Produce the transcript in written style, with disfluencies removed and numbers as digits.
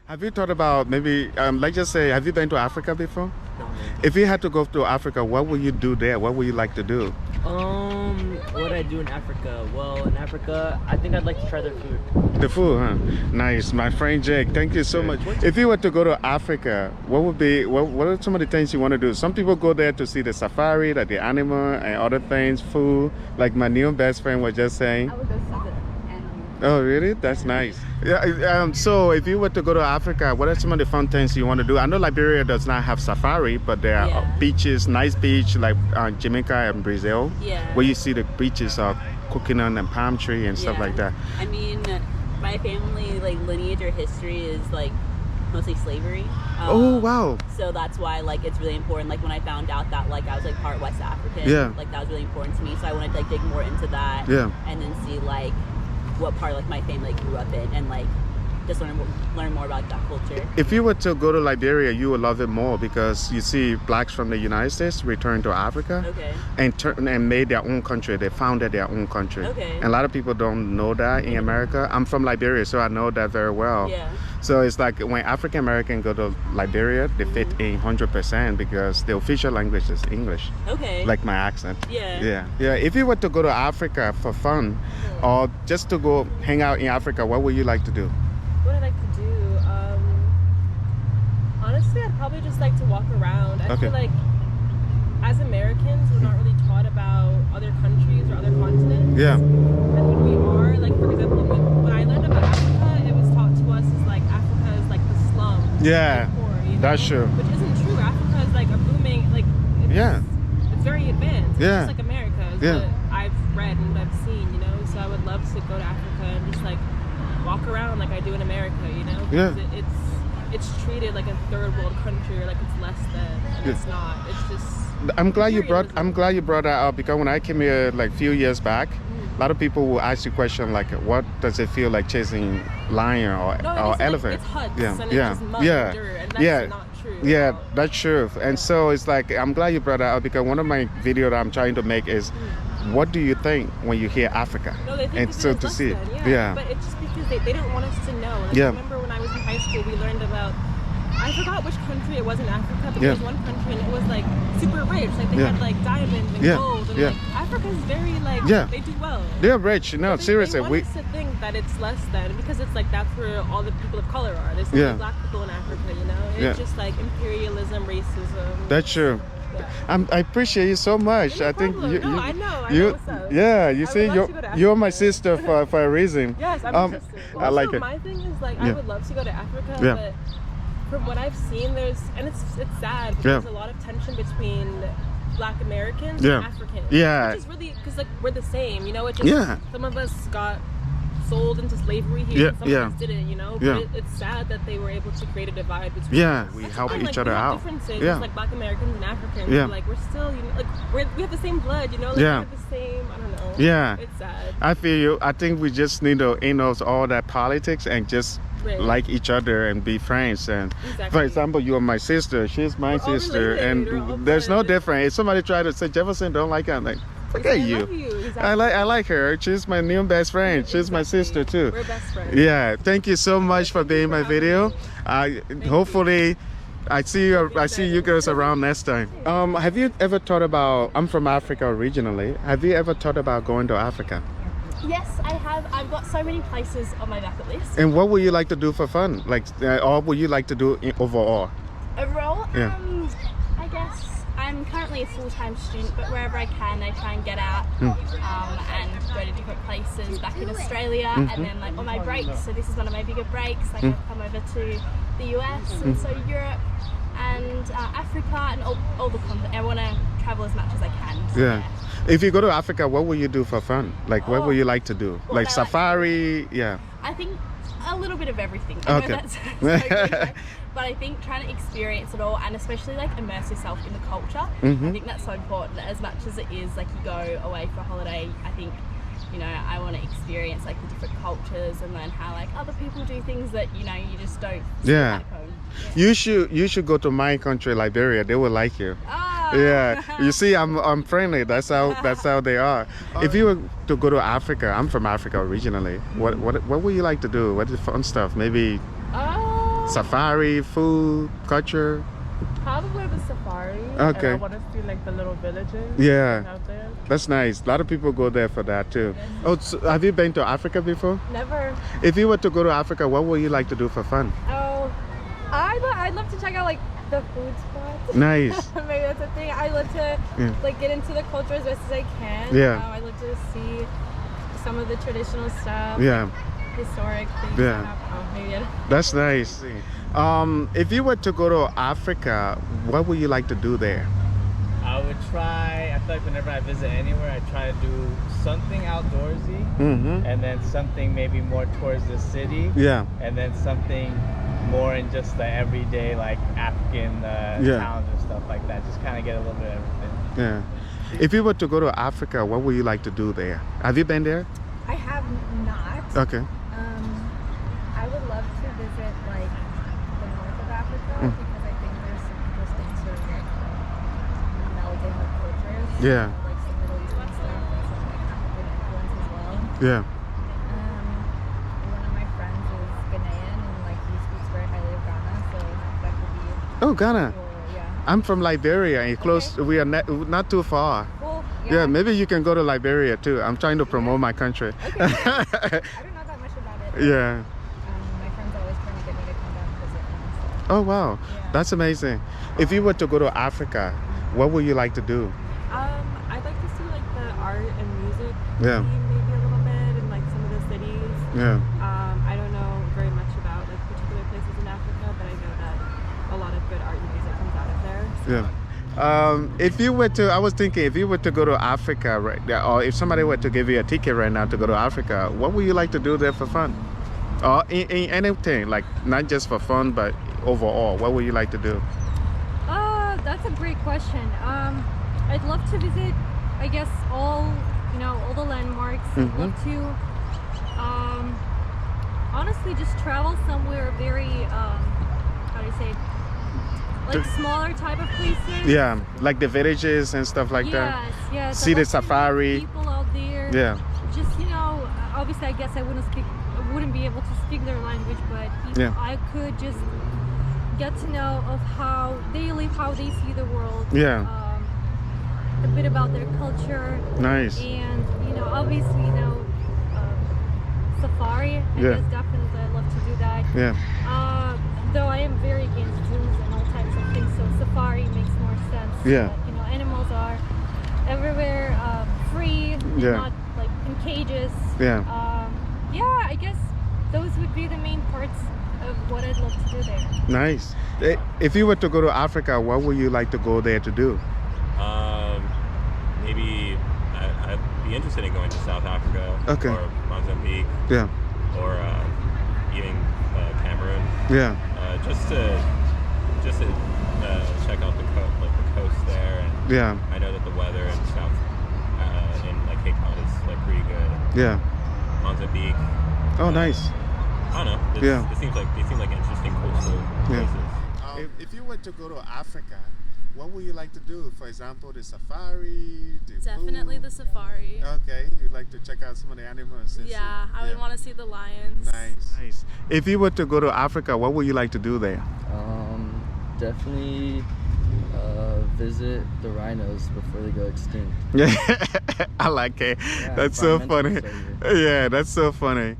Have you thought about maybe, let's just say, have you been to Africa before? No. If you had to go to Africa, what would you do there? What would you like to do? What would I do in Africa? Well, in Africa, I think I'd like to try their food. The food, huh? Nice. My friend Jake, thank you so much. If you were to go to Africa, what are some of the things you want to do? Some people go there to see the safari, like the animal and other things, food. Like my new best friend was just saying. I would go see the animals. Oh, really? That's nice. Yeah. So if you were to go to Africa, what are some of the fun things you want to do? I know Liberia does not have safari, but there are beaches, nice beach like Jamaica and Brazil, where you see the beaches of coconut and palm tree and stuff like that. I mean, my family like lineage or history is like mostly slavery. Oh wow! So that's why like it's really important. Like when I found out that like I was like part West African, like that was really important to me. So I wanted to like dig more into that, and then see like what part like my family like, grew up in, and like just learn more about that culture. If you were to go to Liberia, you would love it more because you see blacks from the United States return to Africa and made their own country. They founded their own country. And a lot of people don't know that in America. I'm from Liberia, so I know that very well. So it's like when African Americans go to Liberia, they fit in 100% because the official language is English. Like my accent. Yeah. If you were to go to Africa for fun, or just to go hang out in Africa, what would you like to do? What I'd like to do, honestly, I'd probably just like to walk around. I feel like as Americans, we're not really taught about other countries or other continents. And when we are, like for example, when I learned about Africa, it was taught to us as like Africa is like the slum. Like poor, you know? That's true. Which isn't true. Africa is like a booming, like it's very advanced. It's just like America is what I've read and what I've seen, you know. So I would love to go to Africa and just like walk around like I do in America, you know, because it's treated like a third world country, or like it's less than, and it's not. It's just. I'm glad you brought that up because when I came here like a few years back, a lot of people will ask you question like, what does it feel like chasing lion or elephant? It's huts and it's just mud and dirt, and that's not true. That's true. And so it's like I'm glad you brought that up because one of my videos that I'm trying to make is. What do you think when you hear Africa? No, they think and so to see, but it's just because they don't want us to know. Like, I remember when I was in high school, we learned about, I forgot which country it was in Africa, but there was one country and it was like super rich. Like they had like diamonds and gold, and like Africa is very like they do well. They're rich. No, seriously, they want us to think that it's less than, because it's like that's where all the people of color are. There's so many black people in Africa, you know. It's just like imperialism, racism. That's true. I appreciate you so much. No I think problem. I know what's up. You see, you're my sister for a reason. Yes, I'm your sister. Also, I like it. My thing is like I would love to go to Africa, but from what I've seen, it's sad because there's a lot of tension between Black Americans and Africans. Which is really because like we're the same, you know. It just some of us got sold into slavery here, and some of us didn't, you know. But it's sad that they were able to create a divide between us. We help each like, other we have out. Differences, just like Black Americans and Africans. But, like we're still, you know, like we have the same blood, you know. Like, we have the same. I don't know. It's sad. I feel you. I think we just need to end all that politics and just like each other and be friends. And for example, you are my sister. She's my sister, and there's no difference. If somebody try to say Jefferson don't like her, I'm like. Forget you. Exactly. I like her. She's my new best friend. She's my sister too. We're best friends. Yeah. Thank you so much for being my video. Hopefully, I see you girls around next time. Have you ever thought about? I'm from Africa originally. Have you ever thought about going to Africa? Yes, I have. I've got so many places on my bucket list. And what would you like to do for fun? Like, or would you like to do overall? Overall, I guess. I'm currently a full-time student, but wherever I can, I try and get out and go to different places back in Australia, and then like on my breaks. So this is one of my bigger breaks. Like I've come over to the US and so Europe and Africa and all the continents. I want to travel as much as I can. So, If you go to Africa, what will you do for fun? Like, what would you like to do? Like safari? I think a little bit of everything. I know that's so cliche, but I think trying to experience it all, and especially like immerse yourself in the culture, I think that's so important. As much as it is like you go away for a holiday, I think, you know, I want to experience like the different cultures and learn how like other people do things that, you know, you just don't see back home. You should go to my country, Liberia. They will like you. You see, I'm friendly. That's how they are. If you were to go to Africa, I'm from Africa originally. What would you like to do? What is fun stuff? Maybe Safari, food, culture? Probably the safari. Okay. And I want to see like the little villages. Yeah. Out there. That's nice. A lot of people go there for that too. Yes. Oh, so have you been to Africa before? Never. If you were to go to Africa, what would you like to do for fun? Oh, I'd love to check out like the food spots. Nice. Maybe that's a thing. I love to like get into the culture as best as I can. Yeah. I love to see some of the traditional stuff. Yeah. Historic things. Yeah. Maybe. That's nice. If you were to go to Africa, what would you like to do there? I would try, I feel like whenever I visit anywhere, I try to do something outdoorsy, and then something maybe more towards the city, and then something more in just the everyday like African towns and stuff like that. Just kind of get a little bit of everything. Yeah. If you were to go to Africa, what would you like to do there? Have you been there? I have not. Okay. I would love to visit like the north of Africa because I think there's some interesting sort of like melding of cultures. Yeah. Like some Middle Eastern stuff and some like African influence as well. Yeah. One of my friends is Ghanaian and like he speaks very highly of Ghana, so that could be Oh, Ghana. cool. Yeah. I'm from Liberia and close. We are not too far. Cool. Yeah, maybe you can go to Liberia too. I'm trying to promote my country. Okay. I don't know that much about it. Yeah. My friend's always trying to get me to come down and visit them. So. Oh wow, that's amazing. If you were to go to Africa, what would you like to do? I'd like to see like the art and music Yeah. scene maybe a little bit in like some of the cities. Yeah. I don't know very much about like particular places in Africa, but I know that a lot of good art and music comes out of there. So. Yeah. If you were to, I was thinking, if you were to go to Africa right now, or if somebody were to give you a ticket right now to go to Africa, what would you like to do there for fun? Or in anything, like not just for fun, but overall, what would you like to do? That's a great question. I'd love to visit, I guess, all the landmarks. I'd love to, honestly, just travel somewhere very, how do you say, like smaller type of places. Yeah, like the villages and stuff like that. Yes. See I'd the love to meet safari. people out there. Yeah. Just obviously, I guess I wouldn't be able to speak their language, but I could just get to know of how they live, how they see the world. Yeah. A bit about their culture. Nice. And obviously, safari. I guess definitely I'd love to do that. Yeah. Though I am very against zoos and all types of things, so safari makes more sense. Yeah. But, animals are everywhere, free, not like in cages. Yeah. I guess those would be the main parts of what I'd love to do there. Nice. If you were to go to Africa, what would you like to go there to do? Maybe I'd be interested in going to South Africa or Mozambique. Yeah. Or even Cameroon. Yeah. Just to check out the coast there. And I know that the weather in in like Cape Town is like pretty good. Yeah. Mozambique. Oh, nice. I don't know. They seem like interesting coastal places. If you were to go to Africa, what would you like to do? For example, the safari, Definitely the safari. Okay, you'd like to check out some of the animals. Yeah, I would want to see the lions. Nice. If you were to go to Africa, what would you like to do there? Definitely visit the rhinos before they go extinct. Yeah, I like it. That's so funny. Yeah, that's so funny.